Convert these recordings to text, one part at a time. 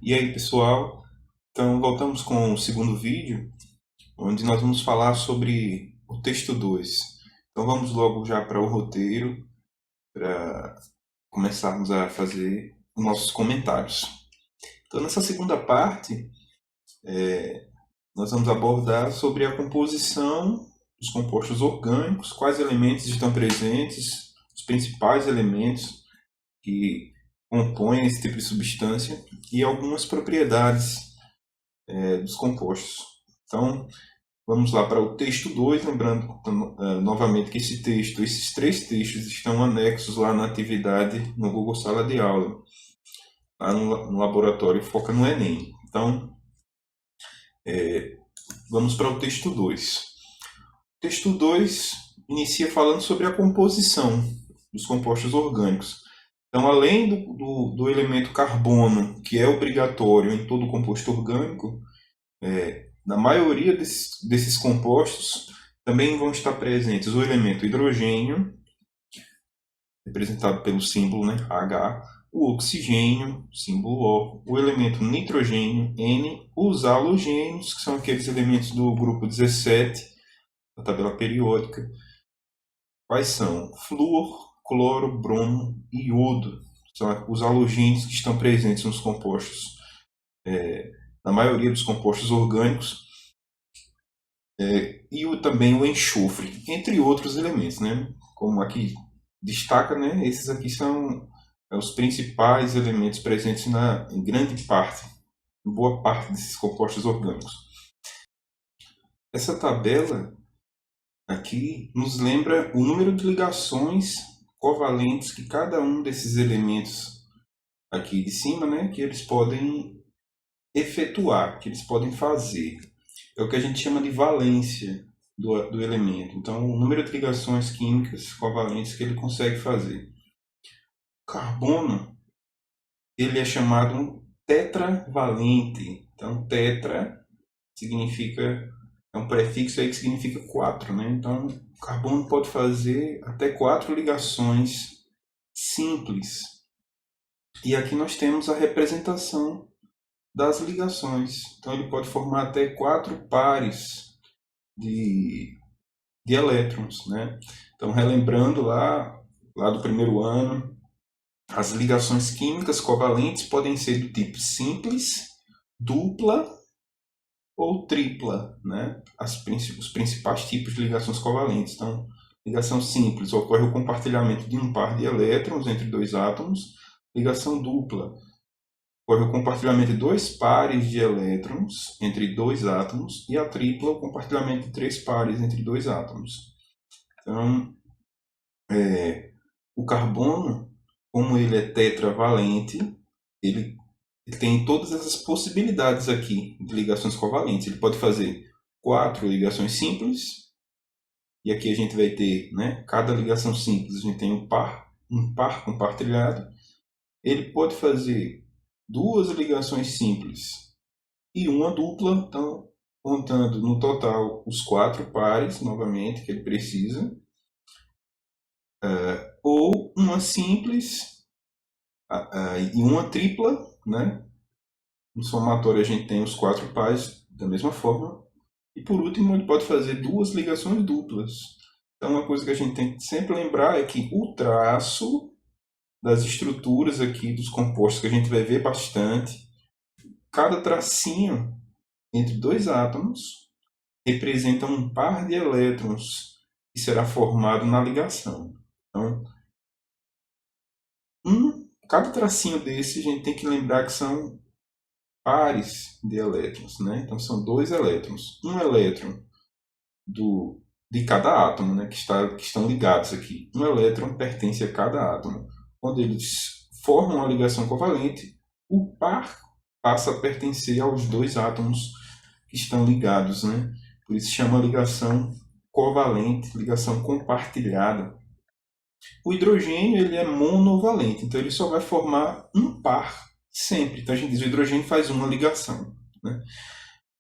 E aí, pessoal? Então, voltamos com o segundo vídeo, onde nós vamos falar sobre o texto 2. Então, vamos logo já para o roteiro, para começarmos a fazer os nossos comentários. Então, nessa segunda parte, nós vamos abordar sobre a composição dos compostos orgânicos, quais elementos estão presentes, os principais elementos que compõem esse tipo de substância e algumas propriedades dos compostos. Então, vamos lá para o texto 2, lembrando novamente que esses 3 textos estão anexos lá na atividade no Google Sala de Aula, lá no laboratório Foca no Enem. Então, vamos para o texto 2. O texto 2 inicia falando sobre a composição dos compostos orgânicos. Então, além do elemento carbono, que é obrigatório em todo composto orgânico, na maioria desses compostos também vão estar presentes o elemento hidrogênio, representado pelo símbolo H, o oxigênio, símbolo O, o elemento nitrogênio, N, os halogênios, que são aqueles elementos do grupo 17 da tabela periódica. Quais são? Flúor, cloro, bromo e iodo. São os halogênios que estão presentes nos compostos, na maioria dos compostos orgânicos, e também o enxofre, entre outros elementos, Como aqui destaca, esses aqui são os principais elementos presentes em grande parte, em boa parte desses compostos orgânicos. Essa tabela aqui nos lembra o número de ligações covalentes que cada um desses elementos aqui de cima, que eles podem efetuar, que eles podem fazer. É o que a gente chama de valência do elemento. Então, o número de ligações químicas covalentes que ele consegue fazer. O carbono, ele é chamado tetravalente. Então, tetra significa, é um prefixo aí que significa 4, Então, o carbono pode fazer até 4 ligações simples. E aqui nós temos a representação das ligações. Então, ele pode formar até 4 pares de elétrons, Então, relembrando lá do primeiro ano, as ligações químicas covalentes podem ser do tipo simples, dupla ou tripla, os principais tipos de ligações covalentes. Então, ligação simples ocorre o compartilhamento de um par de elétrons entre 2 átomos. Ligação dupla ocorre o compartilhamento de 2 pares de elétrons entre 2 átomos, e a tripla, o compartilhamento de 3 pares entre 2 átomos. Então, o carbono, como ele é tetravalente, ele tem todas essas possibilidades aqui de ligações covalentes. Ele pode fazer 4 ligações simples, e aqui a gente vai ter, cada ligação simples, a gente tem um par compartilhado. Ele pode fazer 2 ligações simples e uma dupla, então contando no total os 4 pares, novamente, que ele precisa, ou uma simples e uma tripla, No somatório a gente tem os 4 pares da mesma forma, e por último ele pode fazer 2 ligações duplas. Então uma coisa que a gente tem que sempre lembrar é que o traço das estruturas aqui dos compostos, que a gente vai ver bastante, cada tracinho entre 2 átomos representa um par de elétrons que será formado na ligação. Então, cada tracinho desse a gente tem que lembrar que são pares de elétrons, Então são 2 elétrons. Um elétron de cada átomo, que estão ligados aqui. Um elétron pertence a cada átomo. Quando eles formam uma ligação covalente, o par passa a pertencer aos 2 átomos que estão ligados, Por isso se chama ligação covalente, ligação compartilhada. O hidrogênio ele é monovalente, então ele só vai formar um par sempre. Então a gente diz que o hidrogênio faz uma ligação.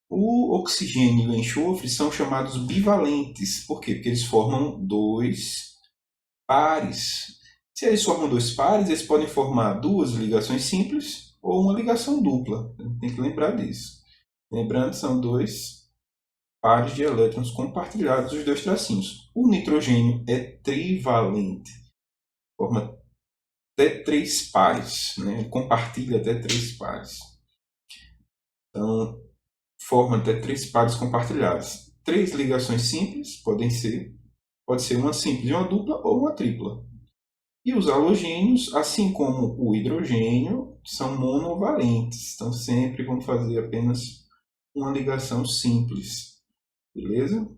O oxigênio e o enxofre são chamados bivalentes. Por quê? Porque eles formam 2 pares. Se eles formam 2 pares, eles podem formar 2 ligações simples ou uma ligação dupla. Tem que lembrar disso. Lembrando, são dois pares de elétrons compartilhados, os dois tracinhos. O nitrogênio é trivalente, forma até 3 pares, né? Compartilha até 3 pares. Então, forma até 3 pares compartilhados. 3 ligações simples pode ser uma simples, uma dupla ou uma tripla. E os halogênios, assim como o hidrogênio, são monovalentes. Então, sempre vão fazer apenas uma ligação simples. Beleza?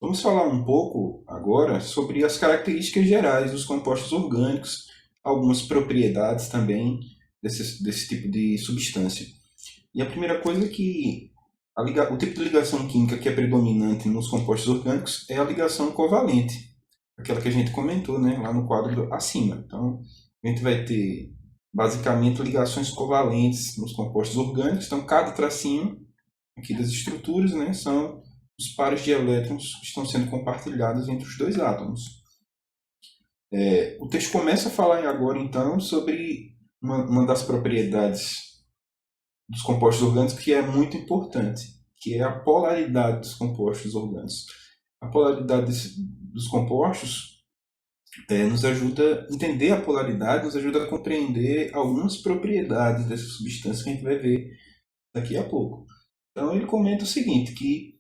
Vamos falar um pouco agora sobre as características gerais dos compostos orgânicos, algumas propriedades também desse tipo de substância. E a primeira coisa é que o tipo de ligação química que é predominante nos compostos orgânicos é a ligação covalente, aquela que a gente comentou, né, lá no quadro acima. Então, a gente vai ter basicamente ligações covalentes nos compostos orgânicos. Então, cada tracinho aqui das estruturas, né, são os pares de elétrons que estão sendo compartilhados entre os dois átomos. O texto começa a falar agora, então, sobre uma das propriedades dos compostos orgânicos que é muito importante, que é a polaridade dos compostos orgânicos. A polaridade dos compostos nos ajuda a entender a polaridade, nos ajuda a compreender algumas propriedades dessa substância que a gente vai ver daqui a pouco. Então ele comenta o seguinte, que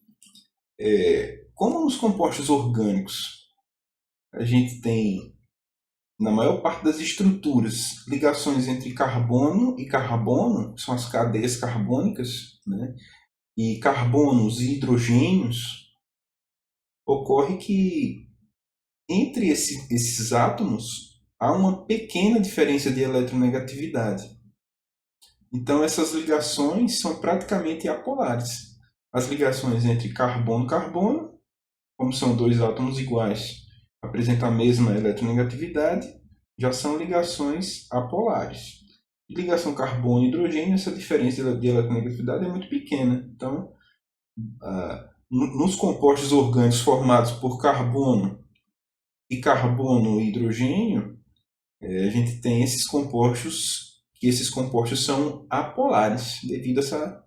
como nos compostos orgânicos a gente tem, na maior parte das estruturas, ligações entre carbono e carbono, que são as cadeias carbônicas, né? E carbonos e hidrogênios, ocorre que entre esses átomos há uma pequena diferença de eletronegatividade. Então essas ligações são praticamente apolares. As ligações entre carbono e carbono, como são dois átomos iguais, apresentam a mesma eletronegatividade, já são ligações apolares. E ligação carbono e hidrogênio, essa diferença de eletronegatividade é muito pequena. Então, nos compostos orgânicos formados por carbono e hidrogênio, a gente tem esses compostos, que esses compostos são apolares, devido a essa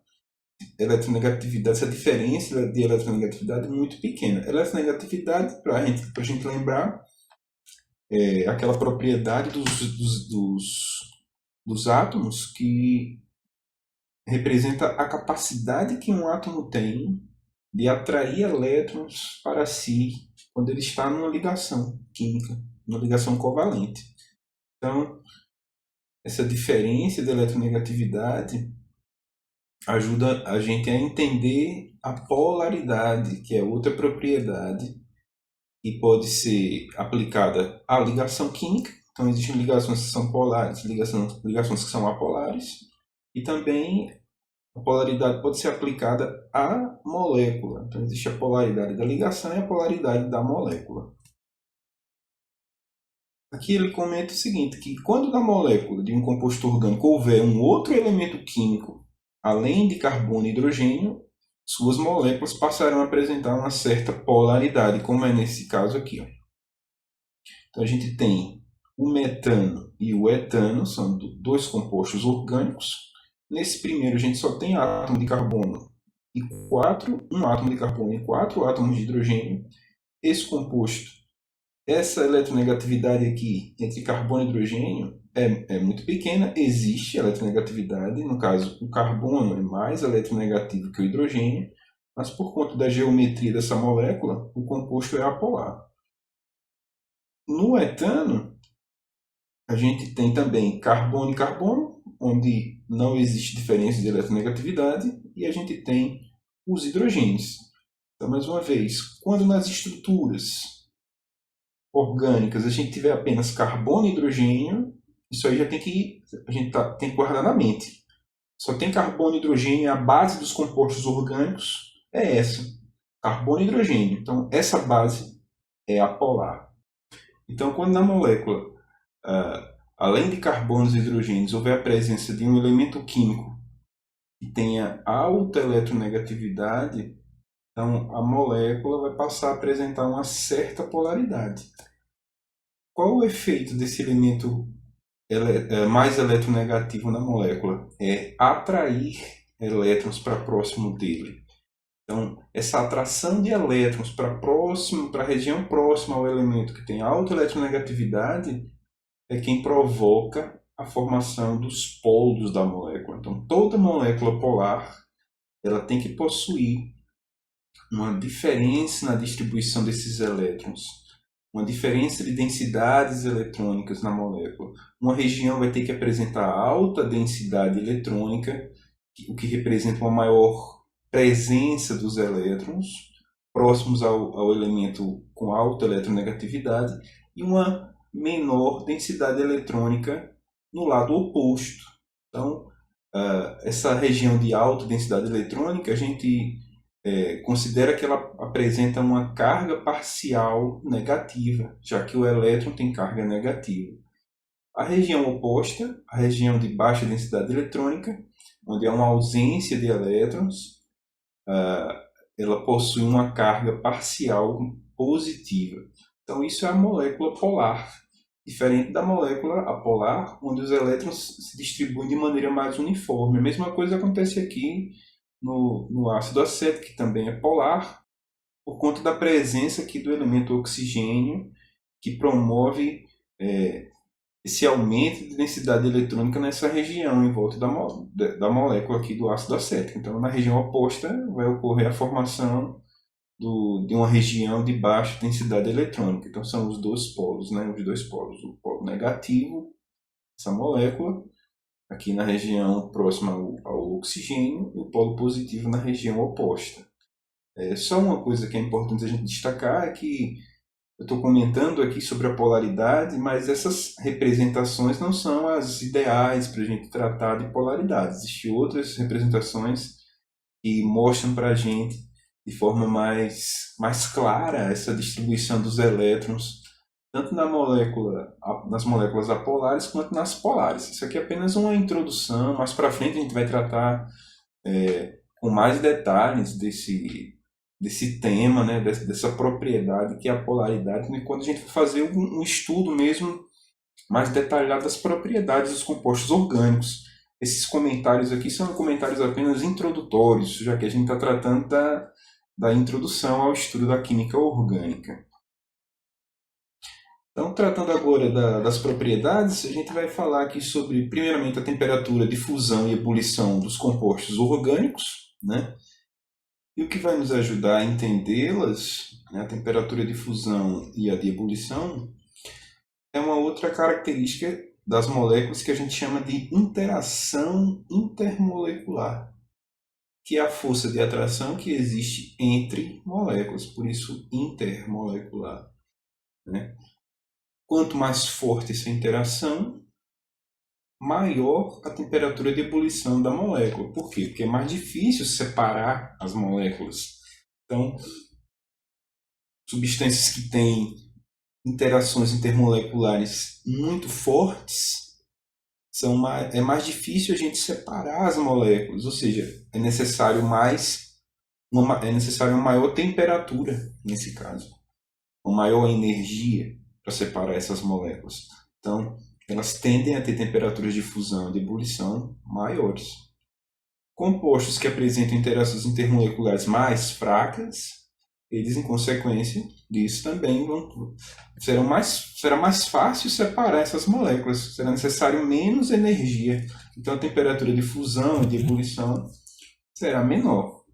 eletronegatividade, essa diferença de eletronegatividade muito pequena. Eletronegatividade, para a gente lembrar, é aquela propriedade dos átomos que representa a capacidade que um átomo tem de atrair elétrons para si quando ele está numa ligação química, numa ligação covalente. Então, essa diferença de eletronegatividade ajuda a gente a entender a polaridade, que é outra propriedade que pode ser aplicada à ligação química. Então, existem ligações que são polares, ligações que são apolares, e também a polaridade pode ser aplicada à molécula. Então, existe a polaridade da ligação e a polaridade da molécula. Aqui ele comenta o seguinte, que quando na molécula de um composto orgânico houver um outro elemento químico, além de carbono e hidrogênio, suas moléculas passarão a apresentar uma certa polaridade, como é nesse caso aqui. Ó. Então a gente tem o metano e o etano, são dois compostos orgânicos. Nesse primeiro a gente só tem átomo de carbono e um átomo de carbono e 4 átomos de hidrogênio. Esse composto, essa eletronegatividade aqui entre carbono e hidrogênio é muito pequena, existe eletronegatividade, no caso o carbono é mais eletronegativo que o hidrogênio, mas por conta da geometria dessa molécula, o composto é apolar. No etano, a gente tem também carbono e carbono, onde não existe diferença de eletronegatividade, e a gente tem os hidrogênios. Então, mais uma vez, quando nas estruturas orgânicas a gente tiver apenas carbono e hidrogênio, isso aí já tem que tem que guardar na mente. Só tem carbono e hidrogênio, a base dos compostos orgânicos é essa, carbono e hidrogênio. Então essa base é apolar. Então quando na molécula, além de carbonos e hidrogênios, houver a presença de um elemento químico que tenha alta eletronegatividade, então a molécula vai passar a apresentar uma certa polaridade. Qual o efeito desse elemento mais eletronegativo na molécula, é atrair elétrons para próximo dele. Então, essa atração de elétrons para a região próxima ao elemento que tem alta eletronegatividade é quem provoca a formação dos polos da molécula. Então, toda molécula polar ela tem que possuir uma diferença na distribuição desses elétrons, uma diferença de densidades eletrônicas na molécula. Uma região vai ter que apresentar alta densidade eletrônica, o que representa uma maior presença dos elétrons próximos ao elemento com alta eletronegatividade e uma menor densidade eletrônica no lado oposto. Então, essa região de alta densidade eletrônica, a gente considera que ela apresenta uma carga parcial negativa, já que o elétron tem carga negativa. A região oposta, a região de baixa densidade eletrônica, onde há uma ausência de elétrons, ela possui uma carga parcial positiva. Então, isso é a molécula polar, diferente da molécula apolar, onde os elétrons se distribuem de maneira mais uniforme. A mesma coisa acontece aqui no ácido acético, que também é polar, por conta da presença aqui do elemento oxigênio, que promove esse aumento de densidade eletrônica nessa região em volta da molécula aqui do ácido acético. Então, na região oposta vai ocorrer a formação de uma região de baixa densidade eletrônica. Então, são os dois polos, né? Os dois polos. O polo negativo, essa molécula, aqui na região próxima ao oxigênio, e o polo positivo na região oposta. Só uma coisa que é importante a gente destacar é que eu estou comentando aqui sobre a polaridade, mas essas representações não são as ideais para a gente tratar de polaridade. Existem outras representações que mostram para a gente de forma mais clara essa distribuição dos elétrons, tanto nas moléculas apolares quanto nas polares. Isso aqui é apenas uma introdução, mais para frente a gente vai tratar com mais detalhes desse tema, né, dessa propriedade que é a polaridade, né, quando a gente for fazer um estudo mesmo mais detalhado das propriedades dos compostos orgânicos. Esses comentários aqui são comentários apenas introdutórios, já que a gente está tratando da introdução ao estudo da química orgânica. Então, tratando agora das propriedades, a gente vai falar aqui sobre, primeiramente, a temperatura de fusão e ebulição dos compostos orgânicos, né? E o que vai nos ajudar a entendê-las, né, a temperatura de fusão e a de ebulição, é uma outra característica das moléculas que a gente chama de interação intermolecular, que é a força de atração que existe entre moléculas, por isso intermolecular, né? Quanto mais forte essa interação, maior a temperatura de ebulição da molécula. Por quê? Porque é mais difícil separar as moléculas. Então, substâncias que têm interações intermoleculares muito fortes, é mais difícil a gente separar as moléculas, ou seja, é necessário uma maior temperatura, nesse caso, uma maior energia para separar essas moléculas. Então, elas tendem a ter temperaturas de fusão e de ebulição maiores. Compostos que apresentam interações intermoleculares mais fracas, eles, em consequência disso, também será mais fácil separar essas moléculas, será necessário menos energia. Então, a temperatura de fusão e de ebulição será menor.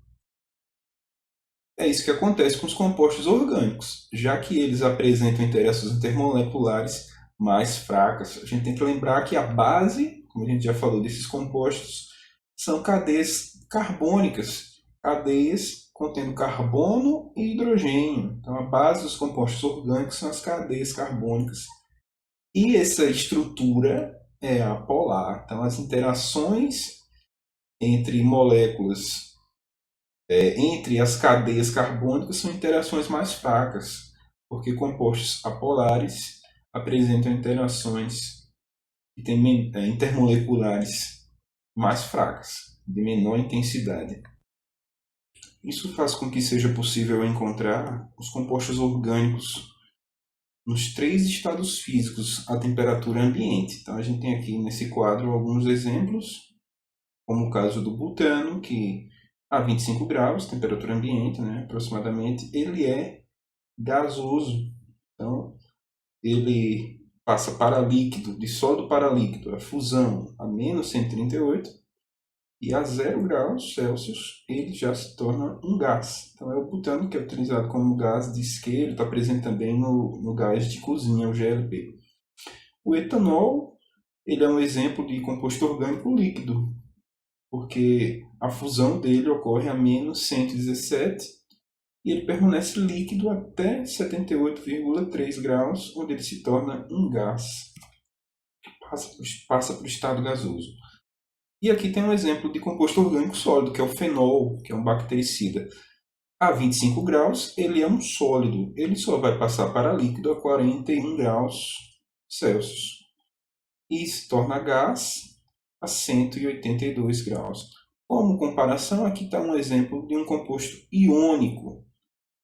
É isso que acontece com os compostos orgânicos, já que eles apresentam interações intermoleculares mais fracas. A gente tem que lembrar que a base, como a gente já falou, desses compostos são cadeias carbônicas, cadeias contendo carbono e hidrogênio. Então, a base dos compostos orgânicos são as cadeias carbônicas. E essa estrutura é a polar. Então, as interações entre moléculas, entre as cadeias carbônicas, são interações mais fracas, porque compostos apolares apresentam interações intermoleculares mais fracas, de menor intensidade. Isso faz com que seja possível encontrar os compostos orgânicos nos 3 estados físicos a temperatura ambiente. Então a gente tem aqui nesse quadro alguns exemplos, como o caso do butano, que a 25 graus, temperatura ambiente, né, aproximadamente, ele é gasoso. Então ele passa para líquido, de sólido para líquido, a fusão a menos 138, e a 0 graus Celsius ele já se torna um gás. Então é o butano que é utilizado como gás de isqueiro, está presente também no gás de cozinha, o GLP. O etanol ele é um exemplo de composto orgânico líquido, porque a fusão dele ocorre a menos 117 e ele permanece líquido até 78,3 graus, onde ele se torna um gás, passa para o estado gasoso. E aqui tem um exemplo de composto orgânico sólido, que é o fenol, que é um bactericida. A 25 graus, ele é um sólido. Ele só vai passar para líquido a 41 graus Celsius. E se torna gás a 182 graus. Como comparação, aqui está um exemplo de um composto iônico,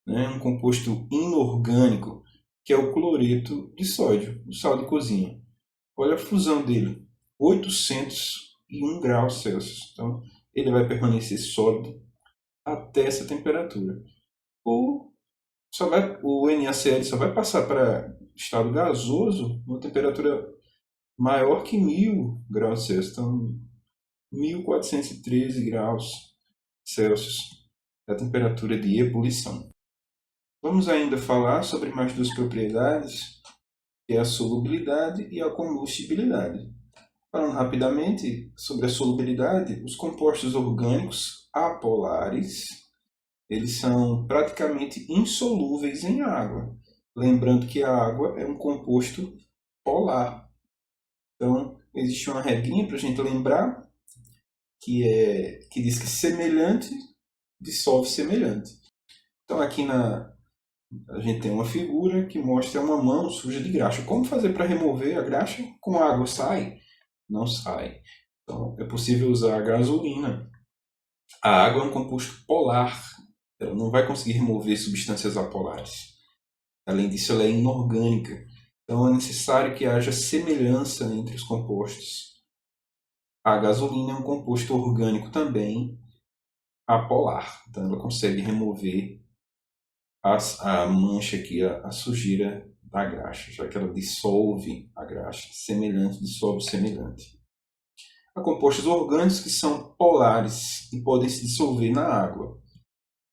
né? Um composto inorgânico, que é o cloreto de sódio, o sal de cozinha. Olha a fusão dele, 801 graus Celsius. Então, ele vai permanecer sólido até essa temperatura. O NaCl só vai passar para estado gasoso numa temperatura maior que 1000 graus Celsius. Então, 1413 graus Celsius é a temperatura de ebulição. Vamos ainda falar sobre mais duas propriedades, que é a solubilidade e a combustibilidade. Falando rapidamente sobre a solubilidade, os compostos orgânicos apolares, eles são praticamente insolúveis em água. Lembrando que a água é um composto polar. Então, existe uma regrinha para a gente lembrar, que diz que semelhante dissolve semelhante. Então, aqui a gente tem uma figura que mostra uma mão suja de graxa. Como fazer para remover a graxa? Com a água sai? Não sai. Então, é possível usar a gasolina. A água é um composto polar. Ela não vai conseguir remover substâncias apolares. Além disso, ela é inorgânica. Então, é necessário que haja semelhança entre os compostos. A gasolina é um composto orgânico também apolar. Então, ela consegue remover a mancha aqui, a sujeira da graxa, já que ela dissolve a graxa. Semelhante dissolve semelhante. Há compostos orgânicos que são polares e podem se dissolver na água.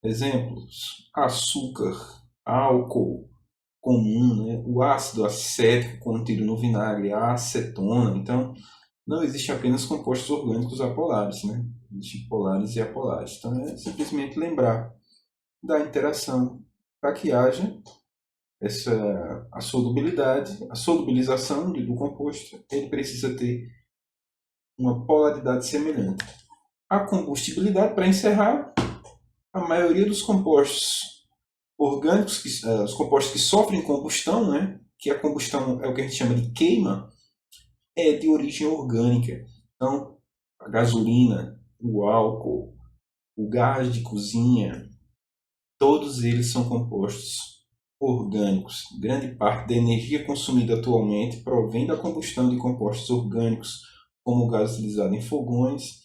Exemplos: açúcar, álcool comum, né? O ácido acético contido no vinagre, a acetona. Então, não existe apenas compostos orgânicos apolares, né? Existem polares e apolares. Então, é simplesmente lembrar da interação para que haja a solubilidade, a solubilização do composto. Ele precisa ter uma polaridade semelhante. A combustibilidade, para encerrar, a maioria dos compostos orgânicos, os compostos que sofrem combustão, né, que a combustão é o que a gente chama de queima, é de origem orgânica. Então, a gasolina, o álcool, o gás de cozinha, todos eles são compostos orgânicos. Grande parte da energia consumida atualmente provém da combustão de compostos orgânicos, como o gás utilizado em fogões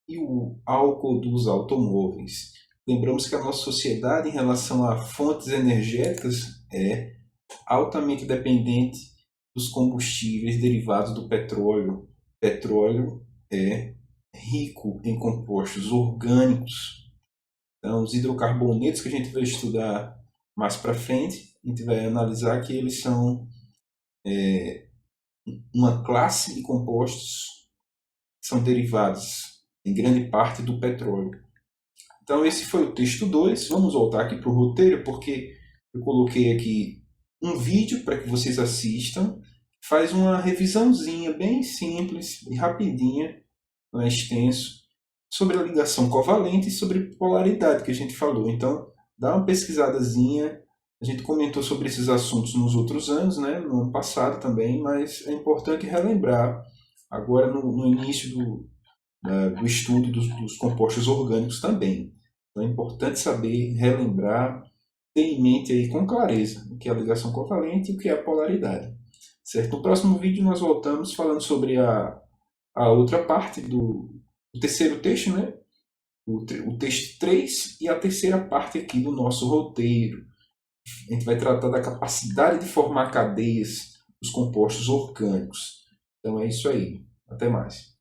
e o álcool dos automóveis. Lembramos que a nossa sociedade, em relação a fontes energéticas, é altamente dependente dos combustíveis derivados do petróleo. Petróleo é rico em compostos orgânicos. Então, os hidrocarbonetos que a gente vai estudar mais para frente, a gente vai analisar que eles são uma classe de compostos que são derivados em grande parte do petróleo. Então, esse foi o texto 2. Vamos voltar aqui para o roteiro, porque eu coloquei aqui um vídeo para que vocês assistam. Faz uma revisãozinha bem simples e rapidinha, não é extenso, sobre a ligação covalente e sobre polaridade que a gente falou. Então, dá uma pesquisadazinha. A gente comentou sobre esses assuntos nos outros anos, né? No ano passado também, mas é importante relembrar agora no início do estudo dos compostos orgânicos também. Então, é importante saber, relembrar, ter em mente aí com clareza o que é a ligação covalente e o que é a polaridade. Certo? No próximo vídeo nós voltamos falando sobre a outra parte do terceiro texto, né? O texto 3 e a terceira parte aqui do nosso roteiro. A gente vai tratar da capacidade de formar cadeias dos compostos orgânicos. Então é isso aí. Até mais.